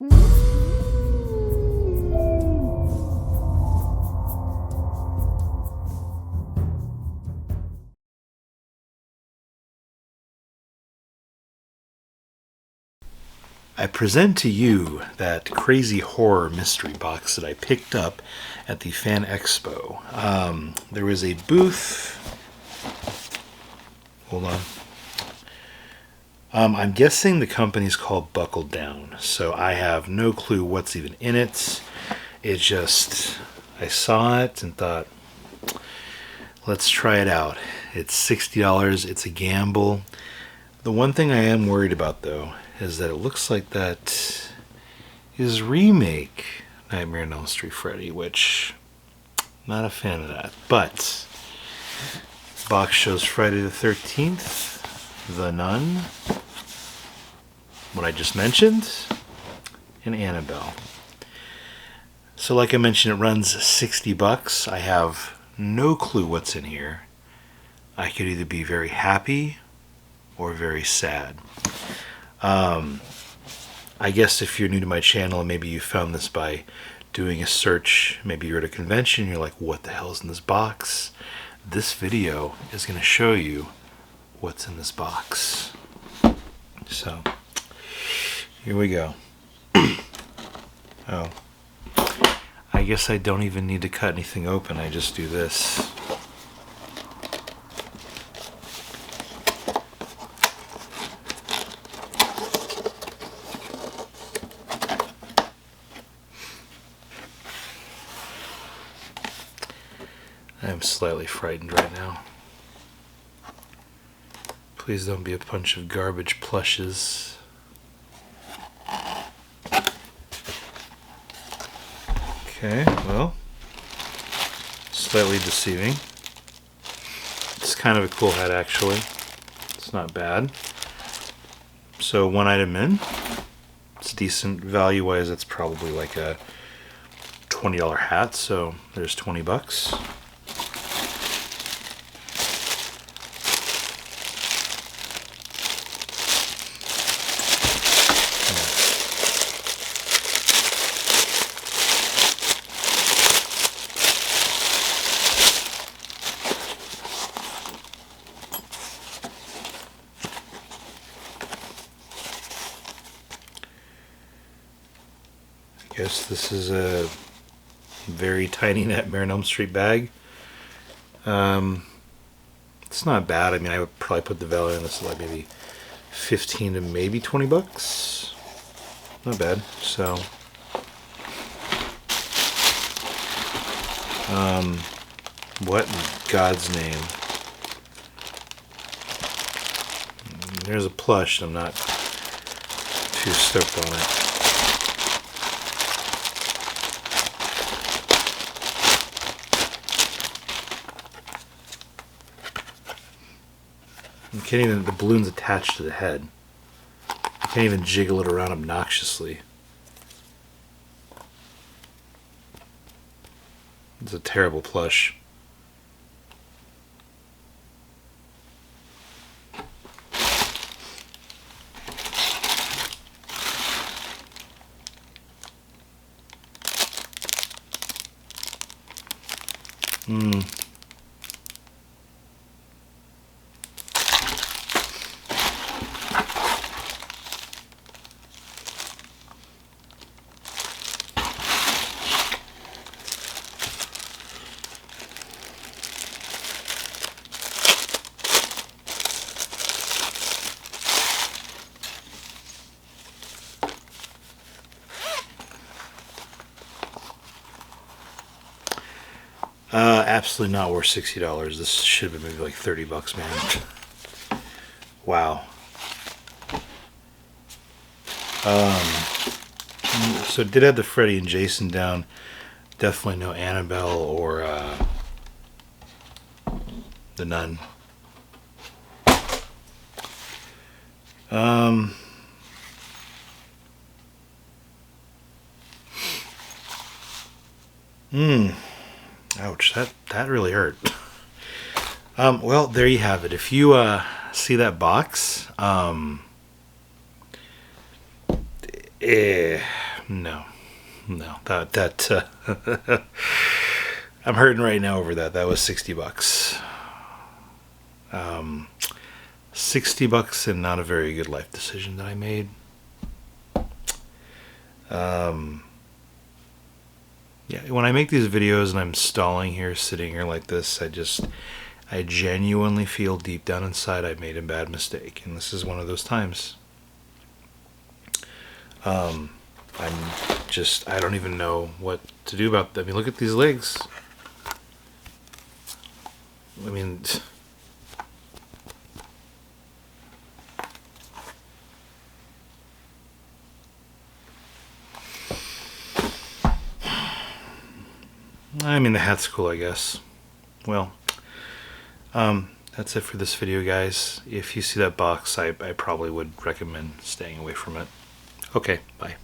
I present to you that crazy horror mystery box that I picked up at the Fan Expo. There was a booth. Hold on. I'm guessing the company's called Buckle Down, so I have no clue what's even in it. I saw it and thought, let's try it out. It's $60. It's a gamble. The one thing I am worried about, though, is that it looks like that is remake Nightmare on Elm Street Freddy, which I'm not a fan of that. But box shows Friday the 13th, The Nun, what I just mentioned, and Annabelle. So like I mentioned, it runs $60. I have no clue what's in here. I could either be very happy or very sad. I guess if you're new to my channel and maybe you found this by doing a search, maybe you're at a convention and you're like, what the hell's in this box? This video is going to show you what's in this box. So, here we go. Oh. I guess I don't even need to cut anything open. I just do this. I'm slightly frightened right now. Please don't be a bunch of garbage plushes. Okay, well, slightly deceiving. It's kind of a cool hat, actually. It's not bad. So one item in. It's decent value-wise. It's probably like a $20 hat, so there's $20. I guess this is a very tiny Nightmare on Elm Street bag. It's not bad. I mean, I would probably put the value on this at like maybe 15 to maybe $20. Not bad. So, what in God's name? There's a plush, and I'm not too stoked on it. You can't even, the balloon's attached to the head. You can't even jiggle it around obnoxiously. It's a terrible plush. Absolutely not worth $60. This should have been maybe like $30, man. Wow. So did have the Freddy and Jason down. Definitely no Annabelle or the Nun. Ouch, that really hurt. Well, there you have it. If you see that box, no, no. I'm hurting right now over that. That was $60. $60 and not a very good life decision that I made. Yeah, when I make these videos and I'm stalling here, sitting here like this, I genuinely feel deep down inside I made a bad mistake, and this is one of those times. I don't even know what to do about them. I mean, look at these legs. I mean, the hat's cool, I guess. Well, that's it for this video, guys. If you see that box, I probably would recommend staying away from it. Okay, bye.